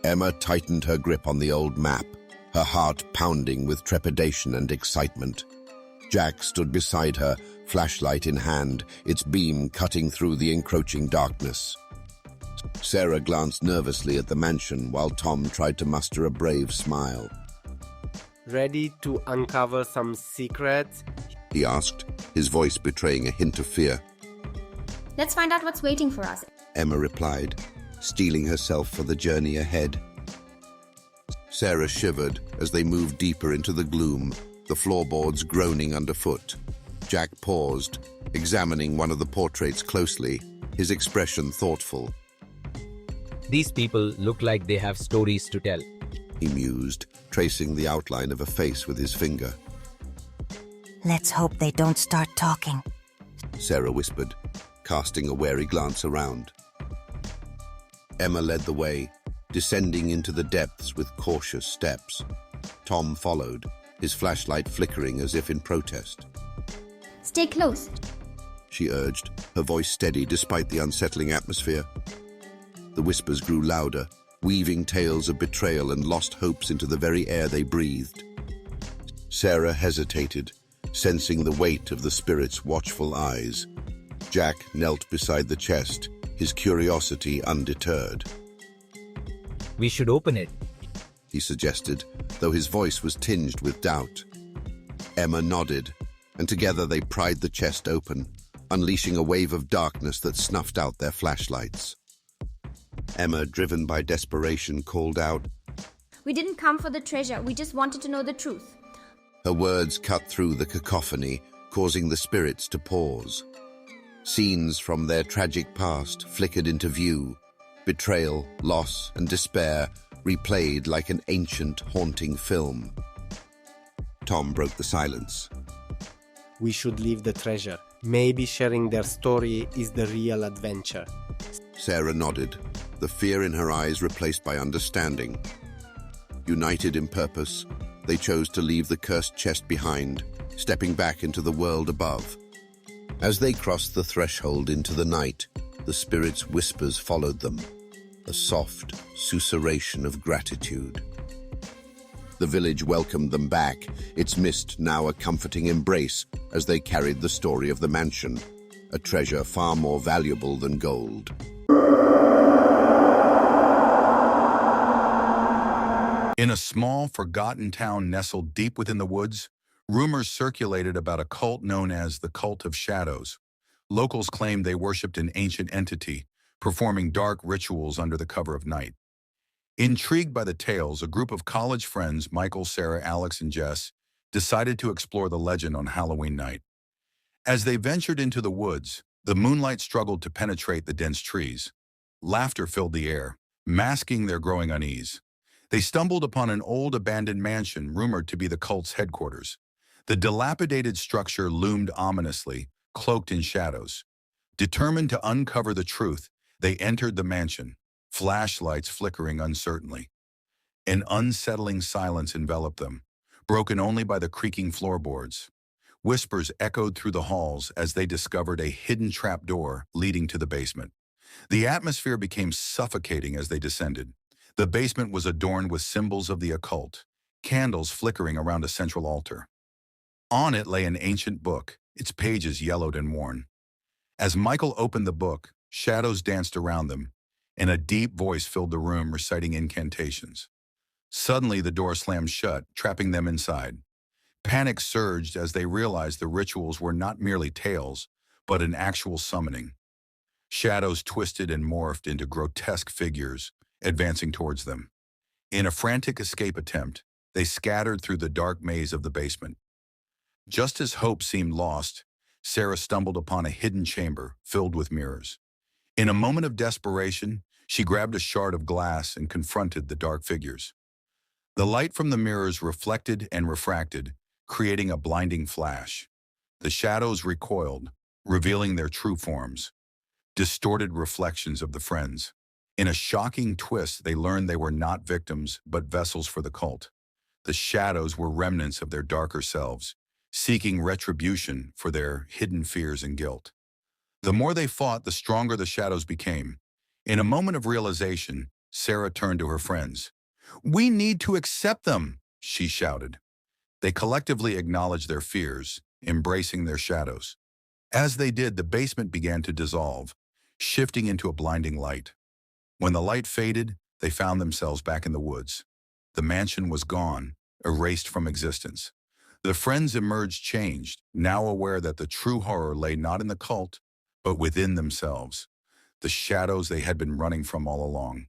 Emma tightened her grip on the old map, her heart pounding with trepidation and excitement. Jack stood beside her, flashlight in hand, its beam cutting through the encroaching darkness. Sarah glanced nervously at the mansion while Tom tried to muster a brave smile. "Ready to uncover some secrets?" he asked, his voice betraying a hint of fear. Let's find out what's waiting for us, Emma replied, steeling herself for the journey ahead. Sarah shivered as they moved deeper into the gloom, the floorboards groaning underfoot. Jack paused, examining one of the portraits closely, his expression thoughtful. These people look like they have stories to tell, he mused, tracing the outline of a face with his finger. Let's hope they don't start talking, Sarah whispered, casting a wary glance around. Emma led the way, descending into the depths with cautious steps. Tom followed, his flashlight flickering as if in protest. Stay close, she urged, her voice steady despite the unsettling atmosphere. The whispers grew louder, weaving tales of betrayal and lost hopes into the very air they breathed. Sarah hesitated, sensing the weight of the spirit's watchful eyes. Jack knelt beside the chest, his curiosity undeterred. We should open it, he suggested, though his voice was tinged with doubt. Emma nodded, and together they pried the chest open, unleashing a wave of darkness that snuffed out their flashlights. Emma, driven by desperation, called out, We didn't come for the treasure, we just wanted to know the truth. Her words cut through the cacophony, causing the spirits to pause. Scenes from their tragic past flickered into view, betrayal, loss, and despair replayed like an ancient, haunting film. Tom broke the silence. "We should leave the treasure. Maybe sharing their story is the real adventure." Sarah nodded, the fear in her eyes replaced by understanding. United in purpose, they chose to leave the cursed chest behind, stepping back into the world above. As they crossed the threshold into the night, the spirit's whispers followed them, a soft susurration of gratitude. The village welcomed them back, its mist now a comforting embrace as they carried the story of the mansion, a treasure far more valuable than gold. In a small, forgotten town nestled deep within the woods, rumors circulated about a cult known as the Cult of Shadows. Locals claimed they worshipped an ancient entity, performing dark rituals under the cover of night. Intrigued by the tales, a group of college friends, Michael, Sarah, Alex, and Jess, decided to explore the legend on Halloween night. As they ventured into the woods, the moonlight struggled to penetrate the dense trees. Laughter filled the air, masking their growing unease. They stumbled upon an old abandoned mansion rumored to be the cult's headquarters. The dilapidated structure loomed ominously, cloaked in shadows. Determined to uncover the truth, they entered the mansion, flashlights flickering uncertainly. An unsettling silence enveloped them, broken only by the creaking floorboards. Whispers echoed through the halls as they discovered a hidden trapdoor leading to the basement. The atmosphere became suffocating as they descended. The basement was adorned with symbols of the occult, candles flickering around a central altar. On it lay an ancient book, its pages yellowed and worn. As Michael opened the book, shadows danced around them, and a deep voice filled the room reciting incantations. Suddenly, the door slammed shut, trapping them inside. Panic surged as they realized the rituals were not merely tales, but an actual summoning. Shadows twisted and morphed into grotesque figures, advancing towards them. In a frantic escape attempt, they scattered through the dark maze of the basement. Just as hope seemed lost, Sarah stumbled upon a hidden chamber filled with mirrors. In a moment of desperation, she grabbed a shard of glass and confronted the dark figures. The light from the mirrors reflected and refracted, creating a blinding flash. The shadows recoiled, revealing their true forms, distorted reflections of the friends. In a shocking twist, they learned they were not victims, but vessels for the cult. The shadows were remnants of their darker selves, seeking retribution for their hidden fears and guilt. The more they fought, the stronger the shadows became. In a moment of realization, Sarah turned to her friends. "We need to accept them," she shouted. They collectively acknowledged their fears, embracing their shadows. As they did, the basement began to dissolve, shifting into a blinding light. When the light faded, they found themselves back in the woods. The mansion was gone, erased from existence. The friends emerged changed, now aware that the true horror lay not in the cult, but within themselves, the shadows they had been running from all along.